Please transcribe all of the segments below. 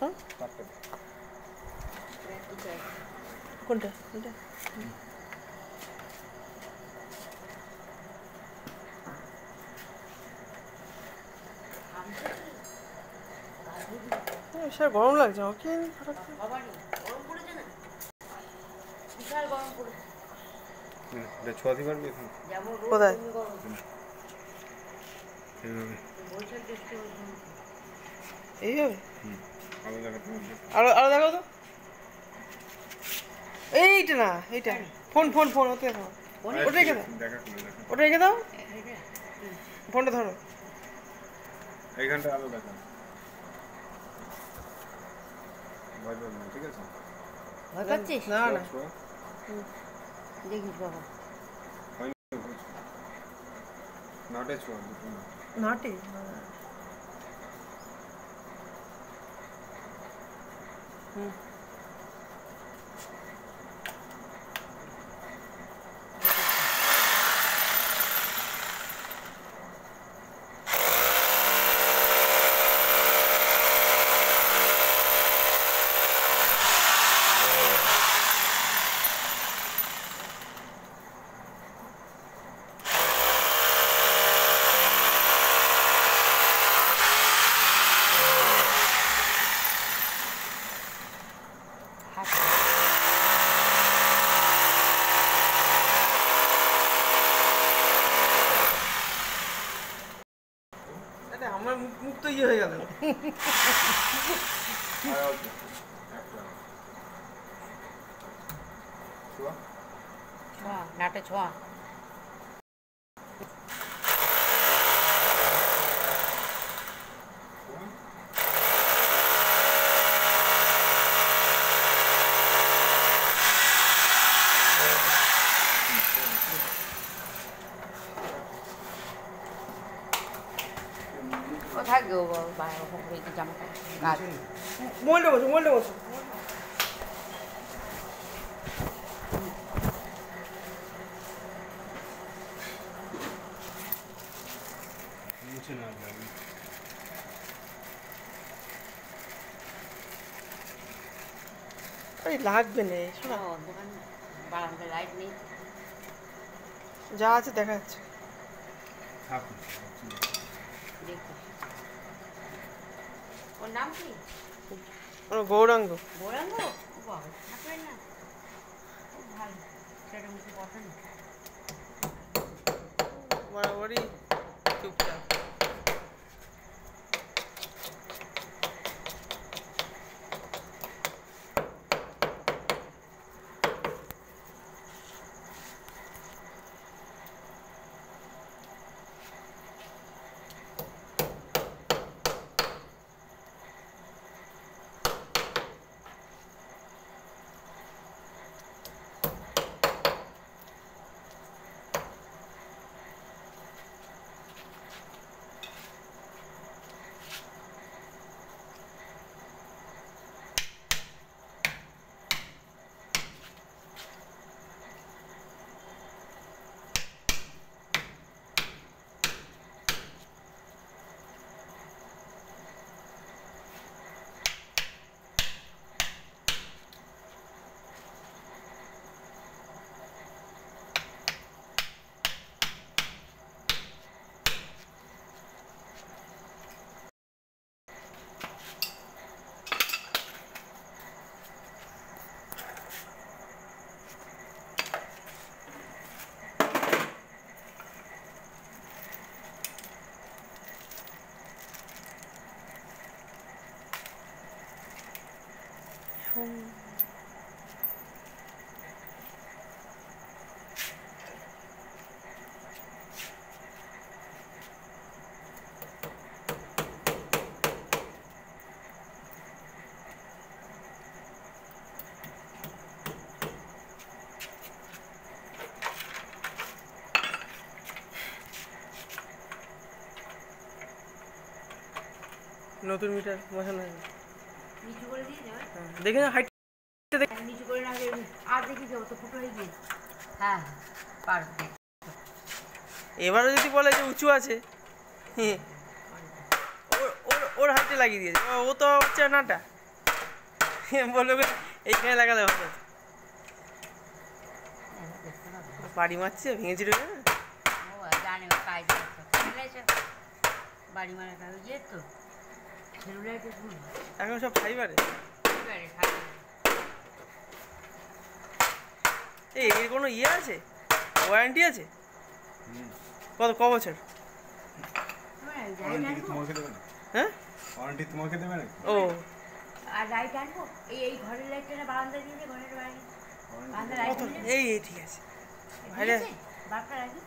হ্যাঁ কোনটা এটা স্যার গরম লাগছে ওকে ছোঁয়াতে পারবে কোথায় এইভাবে আরো আরো দেখো তো এইটা না এইটা ফোন ফোন ফোন ওতে দেখো ওটা রেখে দাও ওটা রেখে দাও ফোনটা ধরো এইখানটা আলো দেখা ভয় পাবে না ঠিক আছে ভয় পাচ্ছিস না না দেখিস বাবা নাটে ছোঁয়া নাটে হুম আমার মুখ তো ইয়ে হয়ে গেল ছোঁয়া নাটে ছোঁয়া ও থাকবে ও জামাটা গাছ মোবাইলটা বসো মোবাইলটা বসো মুছে না যাবে আরে লাগবে না শোনা দোকান বারান্দায় লাইট নেই যা আছে দেখা যাচ্ছে দেখি ওর নাম কি গৌরাঙ্গ গৌরাঙ্গ বাবা থাকবে না খুব ভালো সেটা মুখে পছন্দ বরাবরই চুপচাপ নতুন মিটার বসানো হয়েছে। নিচু করে দিয়ে দেবে। হ্যাঁ, দেখে না হাইট নিচু করে না দিয়ে আর দেখি যাবো তো ফুটো হয়ে গিয়ে। হ্যাঁ পারবে। এবারও যদি বলে যে উঁচু আছে, হ্যাঁ, ওর হাইটে লাগিয়ে দিয়েছে। ও তো হচ্ছে নাটা, বললো এইখানে লাগালে ভালো আছে। বাড়ি মারছে, ভেঙেছিল না? ও জানে ও কাজ করছে। বাড়ি মারা কাজ ইয়ে তো সেলুলাইটে শুন। এখন সব ফাইবারে। এই এর কোনো ইয়ে আছে, ওয়ারেন্টি আছে? ক বছর? ওয়ারেন্টি তোমাকে দেবে না? হ্যাঁ, ওয়ারেন্টি তোমাকে দেবে না? ও আর লাইট আনবো এই ঘরের লাইটটা বারান্দা দিয়ে ঘরের বাইরে বারান্দা লাইট এই ঠিক আছে। বাইরে বারটা রাখি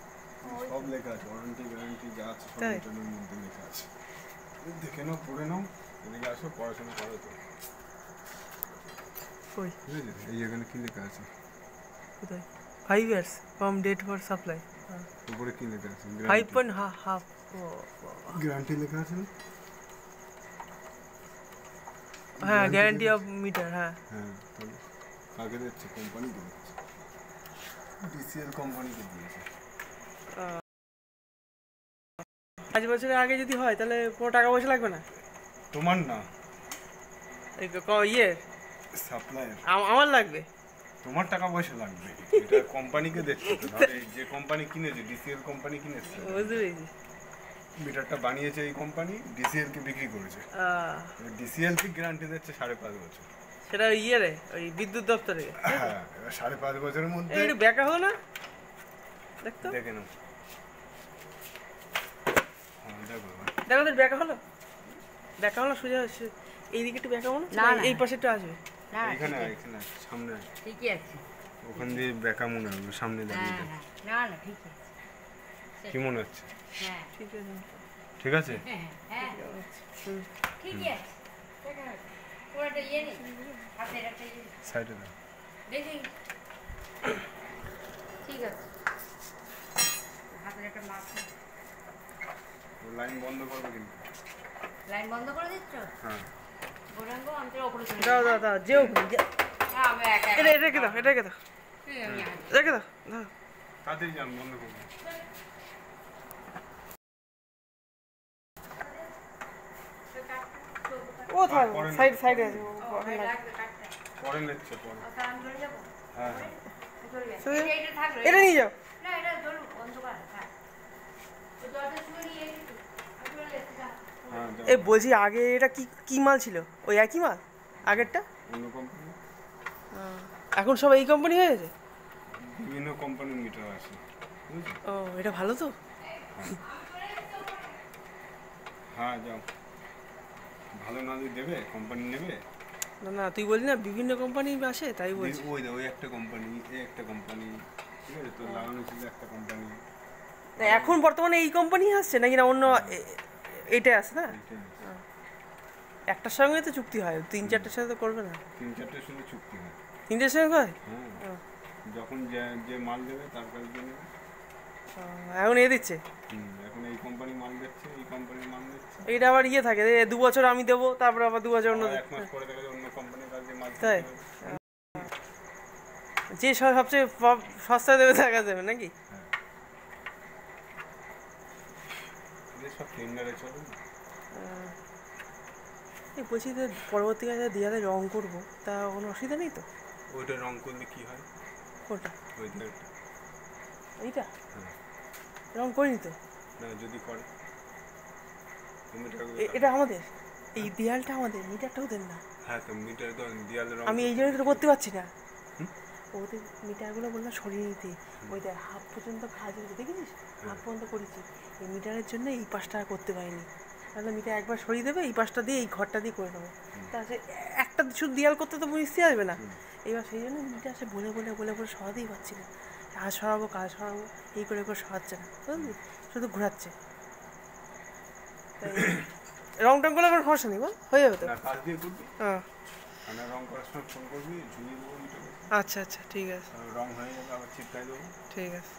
সব লেখা আছে, ওয়ারেন্টি গ্যারান্টি যা আছে সব তাই? এটার মধ্যে লেখা আছে। দেখে নাও, পড়ে নাও, এদিকে আসো, পড়াশোনা করো তো। কই ঠিক আছে, এই এখানে কি লেখা আছে? কোথায়? 5 years from date for supply। উপরে কি লেখা আছে? 5.5। গ্যারান্টি লেখা আছে না? হ্যাঁ, গ্যারান্টি অফ মিটার। হ্যাঁ, হ্যাঁ, তাহলে কাকে দিচ্ছে? কোম্পানিকে দিচ্ছে, ডিসিএল কোম্পানিকে দিয়েছে। 5 বছরের আগে যদি হয় তাহলে কোনো টাকা পয়সা লাগবে না? তোমার না, ইয়ে সাপ্লায়ার। আমার লাগবে। তোমার টাকা পয়সা লাগবে, এটা কোম্পানিকে দিচ্ছে তো। ধর এই যে কোম্পানি কিনেছে, ডিসিএল কোম্পানি কিনেছে, বুঝতে পেরেছি। মিটারটা বানিয়েছে এই কোম্পানি, ডিসিএল কে বিক্রি করেছে। ডিসিএল কি গ্যারান্টি দিচ্ছে 5.5 বছর। সেটা ইয়ে রে, ওই বিদ্যুৎ দপ্তরে। হ্যাঁ, এবার 5.5 বছরের মধ্যে একটু ব্যাকা হলো না, দেখতো দেখে নাও। হ্যাঁ, দেখো দেখো তো ব্যাকা হলো, ব্যাকা হলো সোজা এইদিকে একটু ব্যাকা হলো, না, না। এই পাশে একটু আসবে। না এখানে এখানে সামনে, ঠিকই আছে। ওখান দিয়ে বেকা মনে হবে, সামনে দাঁড়িয়ে হ্যাঁ থাকো। হ্যাঁ না না ঠিক আছে। কি মনে হচ্ছে? হ্যাঁ ঠিক আছে। ঠিক আছে? হ্যাঁ হ্যাঁ হুম। ঠিকই আছে। ওর একটা ইয়ে নেই হাতের একটা ইয়ে সাইডে দাও। দেখি ঠিক আছে হাতের একটা মাছ লাইন বন্ধ করবে কিন্তু। লাইন বন্ধ করে দিচ্ছ? হ্যাঁ, গোরাঙ্গ অন্তর ওপরে চলে দাও দাও দাও, যেও হ্যাঁ আমি একা এটা এটা রেখে দাও, এটা রেখে দাও, আমি রেখে দাও, দাও। তাড়াতাড়ি যান, বন্ধ করবে। ও থাক, সাইড সাইডে আছে। পরে নিচ্ছে, পরে। আমি চলে যাবো হ্যাঁ হ্যাঁ, এটা থাকবে এটা নিয়ে যাও। না এটা ধরুন অন্ধকার হ্যাঁ তো দরজা শুয়ে নিয়ে এসেছি আমি চলে যাচ্ছি হ্যাঁ যাও। এই বলছি আগে এটা কি কি মাল ছিল? ওই একই মাল আগেরটা? অন্য কোম্পানি, এখন সব এই কোম্পানি হয়ে গেছে। বিভিন্ন কোম্পানির মিটার আছে, বুঝলি? ও এটা ভালো তো। হ্যাঁ যাও, ভালো না দিয়ে দেবে, কোম্পানি নেবে। না না, তুই বললি না বিভিন্ন কোম্পানি আসে, তাই বলছি। ওই ওই একটা কোম্পানি, এই একটা কোম্পানি, ঠিক আছে? তো লাগানো ছিল একটা কোম্পানি। তা এখন বর্তমানে এই কোম্পানি আসছে নাকি না অন্য এইটাই আছে না? একটার সঙ্গে তো চুক্তি হয়, 3-4টার সাথে তো করবে না। 3-4টের সঙ্গে চুক্তি হয়। 3টের সঙ্গে হয়? হ্যাঁ, যখন যে যে মাল দেবে তার কাছ দিয়ে নেবে। এখন এ দিচ্ছে। এখন এই কোম্পানি মাল দিচ্ছে, এই কোম্পানির মাল দিচ্ছে। এইটা আবার ইয়ে থাকে, 2 বছর আমি দেবো, তারপর আবার 2 বছর অন্য। আর 1 মাস পরে দেখা যায় অন্য কোম্পানির কাছ দিয়ে মাল তাই? দিতে হবে। যে সবচেয়ে সস্তায় দেবে দেখা যাবে নাকি? হ্যাঁ, এদের সব টেন্ডারে চলে না। এই বলছি যে পরবর্তীকালে দেওয়ালে রং করবো, তা কোনো অসুবিধা নেই তো? ওইটা রং করলে কি হয়? কোনটা? ওই দেয়ালটা। এইটা হ্যাঁ, রং করিনি তো। না যদি করে এটা আমাদের এই দেয়ালটা আমাদের, মিটারটাও দেন না। হ্যাঁ, তো মিটার তো দেয়ালে রং আমি এই জন্যই তো করতে পারছি না। ওদের মিটারগুলো বললাম সরিয়ে নিতে, ওই দেখ হাফ পর্যন্ত কাজ হয়েছে, দেখেছিস? হাফ পর্যন্ত করেছি। এই মিটারের জন্য এই পাশটা আর করতে পারিনি। তাহলে মিটার একবার সরিয়ে দেবে, এই পাশটা দিয়ে এই ঘরটা দিয়ে করে নেবো। তা সে একটা শুধু দেয়াল করতে তো মিস্ত্রি আসবে না। এবার সেই জন্য মিটার সে বলে বলে বলে বলে সরাতেই পারছি না। আজ সরাবো কাজ সরাবো, এই করে করে সরাচ্ছে না, বুঝলি? শুধু ঘোরাচ্ছে। রং টং করলে কোনো সমস্যা নেই, বল হয়ে যাবে তো। না, কাজ দিয়ে করবি। হ্যাঁ, মানে রং করার সময় ফোন করবি, ঝুলিয়ে দেবো মিটারে। আচ্ছা আচ্ছা, ঠিক আছে, রং হয়ে যাবে, আবার চিপকাই দেবো। ঠিক আছে।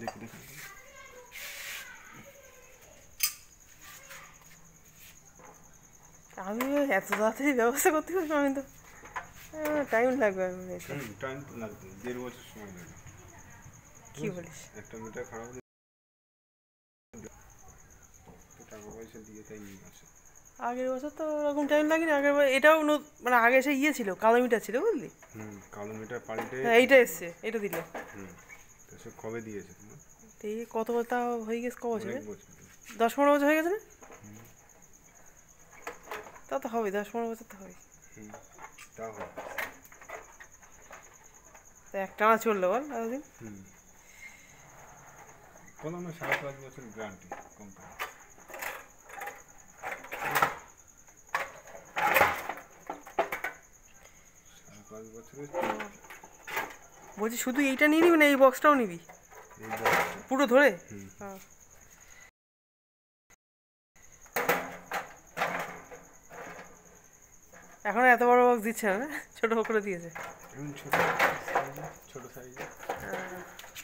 দেখি দেখি আমি এত তাড়াতাড়ি ব্যবস্থা করতে পারবো আমি তো টাইম লাগবে আমি এসে টাইম তো লাগবে 1.5 বছর সময় লাগবে কি বলিস একটা মিটার খারাপ হলে তো টাকা পয়সা দিয়ে তাই নিয়ে আসে আগের বছর তো ওরকম টাইম লাগেনি আগের বার এটাও মানে আগে এসে ইয়ে ছিল কালো মিটার ছিল বুঝলি কালো মিটার পাল্টে হ্যাঁ এইটা এসছে এটা দিলে তো সে কবে দিয়েছে তোমার তো এই কত বছর তা হয়ে গেছে ক বছরে অনেক বছর 10-15 বছর হয়ে গেছে না তা তো হবে 10-15 বছর তো হবে তা হবে তো একটানা চললো বল এতদিন বলো না 5.5 বছর গ্যারান্টি কোম্পানি 5.5 বছরের বলছি শুধু এইটা নিয়ে নিবি না এই বক্সটাও নিবি এই বছর পুরো ধরে হ্যাঁ এখন এত বড় বক্স দিচ্ছে না ছোট করে দিয়েছে এখন ছোট সাইজ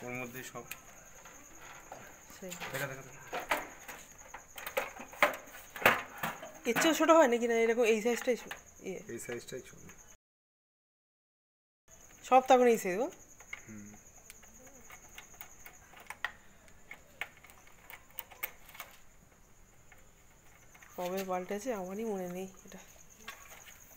ওর মধ্যে সব সেই দেখা দেখা দেখা। এর চেয়েও ছোটো হয় নাকি না এরকম এই সাইজটাই ইয়ে এই সাইজটাই ছোট সব তখন এই সাইজ বল কবে পাল্টেছে আমারই মনে নেই এটা